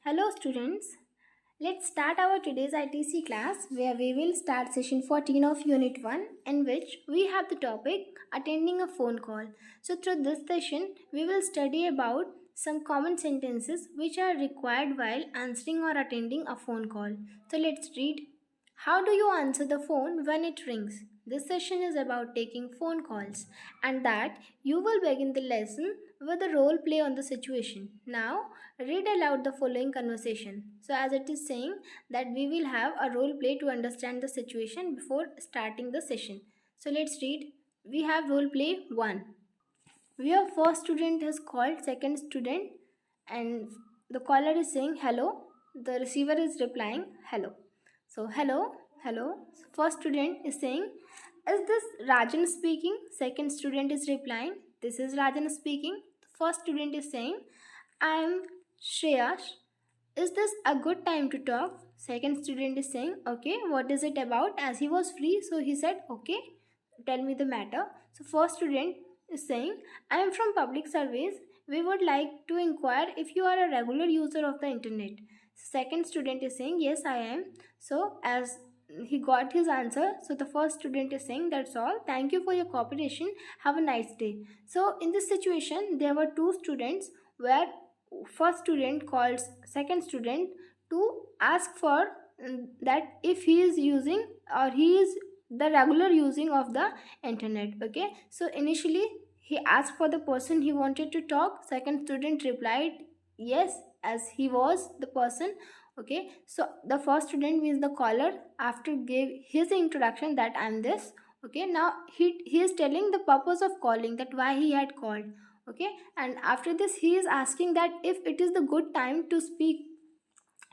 Hello students, let's start our today's ITC class where we will start session 14 of unit 1 in which we have the topic attending a phone call. So through this session we will study about some common sentences which are required while answering or attending a phone call. So let's read. How do you answer the phone when it rings? This session is about taking phone calls and that you will begin the lesson with a role play on the situation. Now, read aloud the following conversation. So, as it is saying that we will have a role play to understand the situation before starting the session. So, let's read. We have role play 1. Where first student has called second student and the caller is saying hello. The receiver is replying hello. So, hello, hello. First student is saying, is this Rajan speaking? Second student is replying, this is Rajan speaking. First student is saying, I am Shreyash. Is this a good time to talk? Second student is saying, okay, what is it about? As he was free, so he said, okay, tell me the matter. So, first student is saying, I am from public service. We would like to inquire if you are a regular user of the internet. Second student is saying, yes, I am. So, as he got his answer, so the first student is saying, that's all. Thank you for your cooperation. Have a nice day. So, in this situation, there were two students where first student calls second student to ask for that if he is using or he is the regular using of the internet. Okay, so initially he asked for the person he wanted to talk. Second student replied yes, as he was the person. Okay, so the first student means the caller after gave his introduction that I'm this. Okay, now he is telling the purpose of calling, that why he had called. Okay, and after this he is asking that if it is the good time to speak.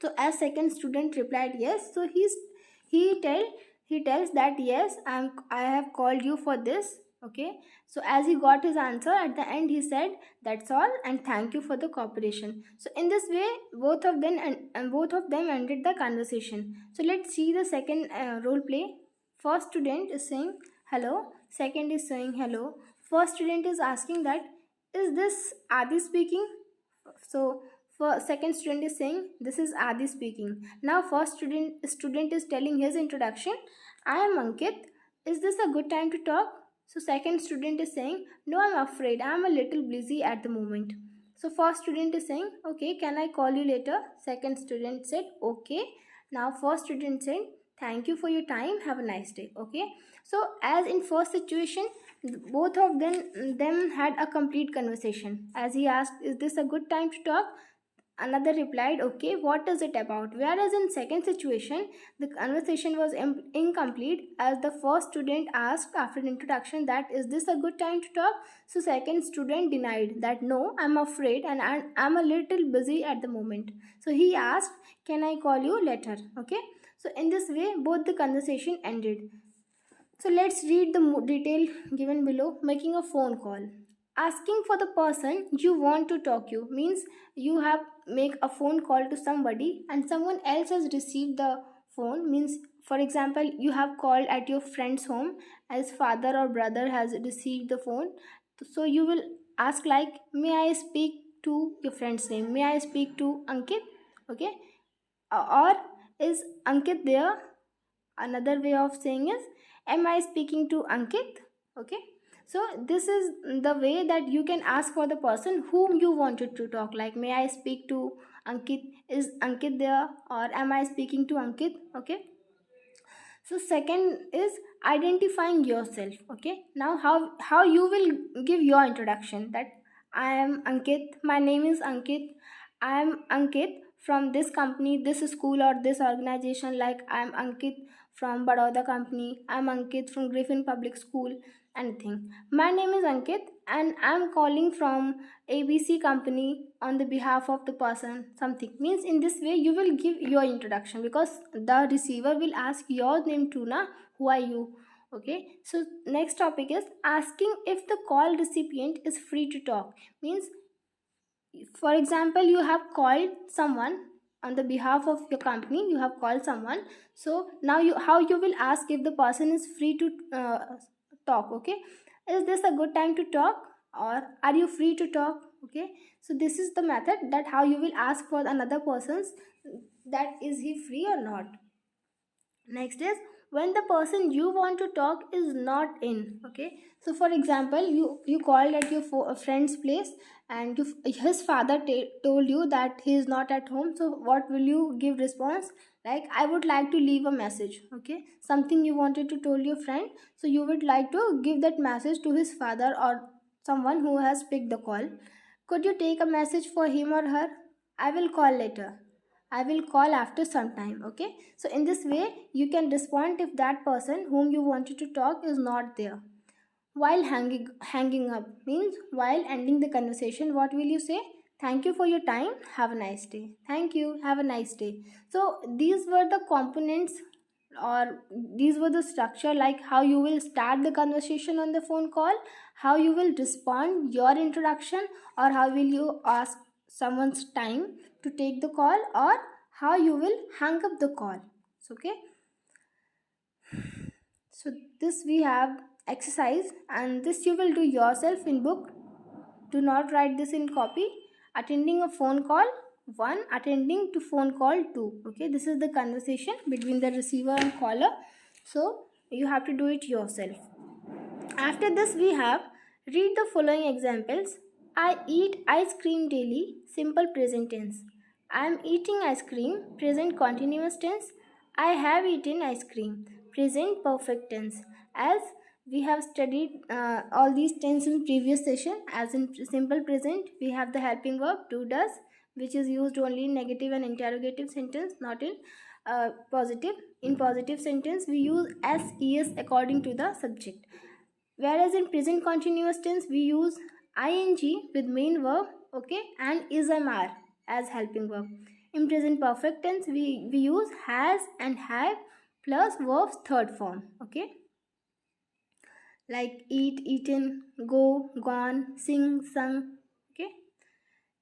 So as second student replied yes, so he tell he tells that yes, I have called you for this. Okay, so as he got his answer at the end, he said that's all and thank you for the cooperation. So in this way both of them and both of them ended the conversation. So let's see the second role play. First student is saying hello, second is saying hello. First student is asking that is this Adi speaking? So for second student is saying this is Adi speaking. Now first student is telling his introduction. I am Ankit. Is this a good time to talk? So second student is saying no, I'm afraid I'm a little busy at the moment. So first student is saying okay, can I call you later? Second student said okay. Now first student said thank you for your time, have a nice day. Okay, so as in first situation both of them had a complete conversation. As he asked is this a good time to talk, another replied okay, what is it about. Whereas in second situation the conversation was incomplete, as the first student asked after an introduction that is this a good time to talk. So second student denied that no, I'm afraid and I'm a little busy at the moment. So he asked can I call you later. Okay, so in this way both the conversation ended. So let's read the detail given below. Making a phone call. Asking for the person you want to talk you means you have make a phone call to somebody and someone else has received the phone. Means for example you have called at your friend's home as father or brother has received the phone. So you will ask like may I speak to your friend's name? May I speak to Ankit? Okay, or is Ankit there? Another way of saying is am I speaking to Ankit? Okay, so this is the way that you can ask for the person whom you wanted to talk, like may I speak to Ankit, is Ankit there, or am I speaking to Ankit? Okay, so second is identifying yourself. Okay, now how you will give your introduction, that I am Ankit, my name is Ankit, I am Ankit from this company, this school or this organization. Like I am Ankit from Baroda company, I am Ankit from Griffin Public School, anything. My name is Ankit and I am calling from ABC company on the behalf of the person, something. Means in this way you will give your introduction, because the receiver will ask your name too na, who are you. Okay, so next topic is asking if the call recipient is free to talk. Means for example you have called someone on the behalf of your company, you have called someone. So now you how you will ask if the person is free to talk. Okay, is this a good time to talk, or are you free to talk? Okay, so this is the method that how you will ask for another person's, that is he free or not. Next is when the person you want to talk is not in. Okay, so for example, you called at your friend's place, and his father told you that he is not at home. So what will you give response? Like, I would like to leave a message. Okay, something you wanted to tell your friend, so you would like to give that message to his father or someone who has picked the call. Could you take a message for him or her? I will call later. I will call after some time. Okay. So in this way, you can respond if that person whom you wanted to talk is not there. While hanging up means while ending the conversation, what will you say? Thank you for your time. Have a nice day. Thank you. Have a nice day. So these were the components, or these were the structure, like how you will start the conversation on the phone call, how you will respond your introduction, or how will you ask someone's time to take the call, or how you will hang up the call. So, okay, so this we have exercise, and this you will do yourself in book. Do not write this in copy. Attending a phone call 1, attending to phone call 2. Okay, this is the conversation between the receiver and caller, so you have to do it yourself. After this we have read the following examples. I eat ice cream daily, simple present tense. I am eating ice cream, present continuous tense. I have eaten ice cream, present perfect tense. As we have studied all these tense in previous session, as in simple present we have the helping verb do does, which is used only in negative and interrogative sentence, not in positive. In positive sentence we use es according to the subject, whereas in present continuous tense we use ing with main verb, okay, and ismr as helping verb. In present perfect tense we use has and have plus verbs third form. Okay, like eat, eaten, go, gone, sing, sung. Okay,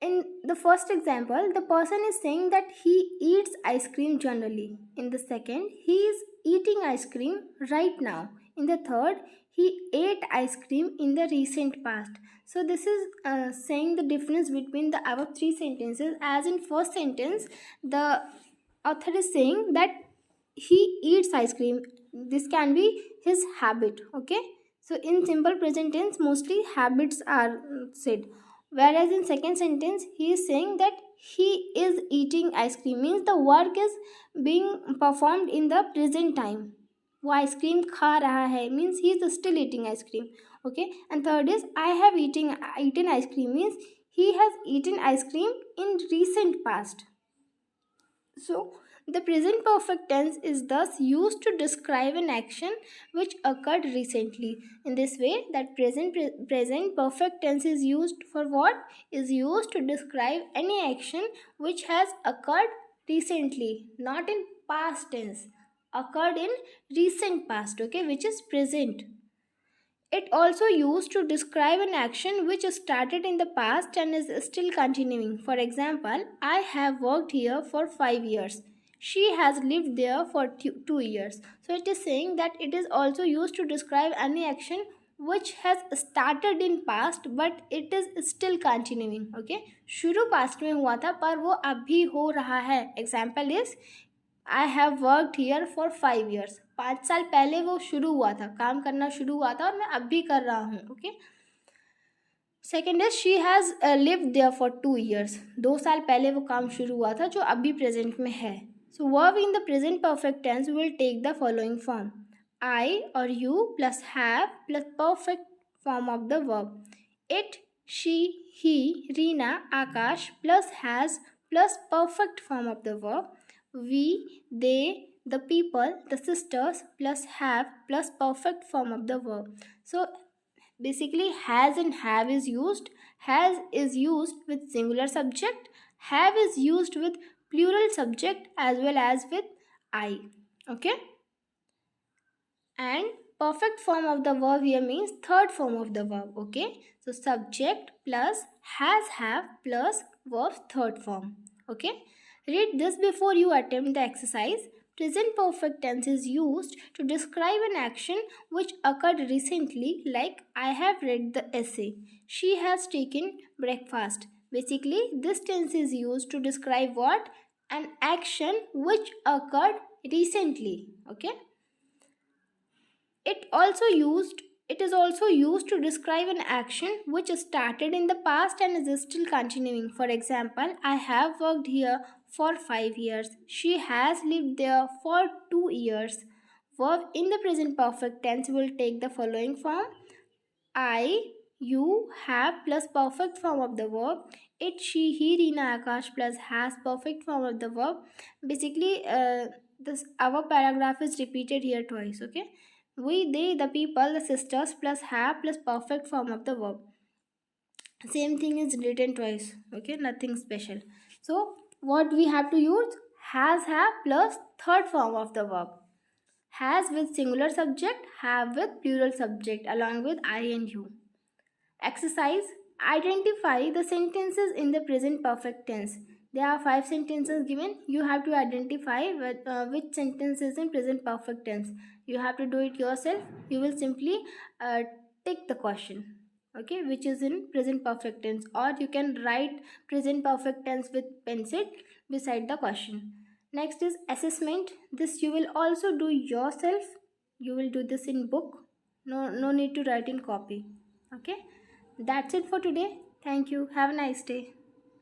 in the first example, the person is saying that he eats ice cream generally. In the second, he is eating ice cream right now. In the third, he ate ice cream in the recent past. So this is saying the difference between the above three sentences. As in first sentence, the author is saying that he eats ice cream. This can be his habit. Okay. So in simple present tense, mostly habits are said. Whereas in second sentence, he is saying that he is eating ice cream. Means the work is being performed in the present time. वो ice cream खा रहा है means he is still eating ice cream. Okay, and third is I have eaten ice cream means he has eaten ice cream in recent past. So the present perfect tense is thus used to describe an action which occurred recently. In this way, that present perfect tense is used for what? Is used to describe any action which has occurred recently, not in past tense. Occurred in recent past, okay, which is present. It also used to describe an action which started in the past and is still continuing. For example, I have worked here for 5 years. She has lived there for 2 years. So it is saying that it is also used to describe any action which has started in past but it is still continuing. Okay, शुरू past में हुआ था पर वो अभी हो रहा है. Example is I have worked here for 5 years. 5 साल पहले वो शुरू हुआ था, काम करना शुरू हुआ था और मैं अब भी कर रहा हूँ. Okay, second is she has lived there for 2 years. 2 साल पहले वो काम शुरू हुआ था जो अभी प्रेजेंट में है. So verb in the present perfect tense will take the following form. I और you plus have plus perfect form of the verb. It, she, he, Reena, Akash plus has plus perfect form of the verb. We, they, the people, the sisters plus have plus perfect form of the verb. So basically has and have is used. Has is used with singular subject. Have is used with plural subject as well as with I. Okay. And perfect form of the verb here means third form of the verb. Okay. So subject plus has have plus verb third form. Okay. Read this before you attempt the exercise. Present perfect tense is used to describe an action which occurred recently, like I have read the essay. She has taken breakfast. Basically, this tense is used to describe what? An action which occurred recently. Okay? It also used it is also used to describe an action which started in the past and is still continuing. For example, I have worked here for 5 years. She has lived there for 2 years. Verb in the present perfect tense will take the following form: I, you, have plus perfect form of the verb. It, she, he, Reena, Akash plus has perfect form of the verb. Basically, this our paragraph is repeated here twice. Okay, we, they, the people, the sisters plus have plus perfect form of the verb. Same thing is written twice. Okay, nothing special. So what we have to use? Has, have plus third form of the verb. Has with singular subject, have with plural subject along with I and you. Exercise: identify the sentences in the present perfect tense. There are 5 sentences given. You have to identify which sentence is in present perfect tense. You have to do it yourself. You will simply tick the question, okay, which is in present perfect tense, or you can write present perfect tense with pencil beside the question. Next is assessment. This you will also do yourself. You will do this in book. No need to write in copy. Okay, that's it for today. Thank you. Have a nice day.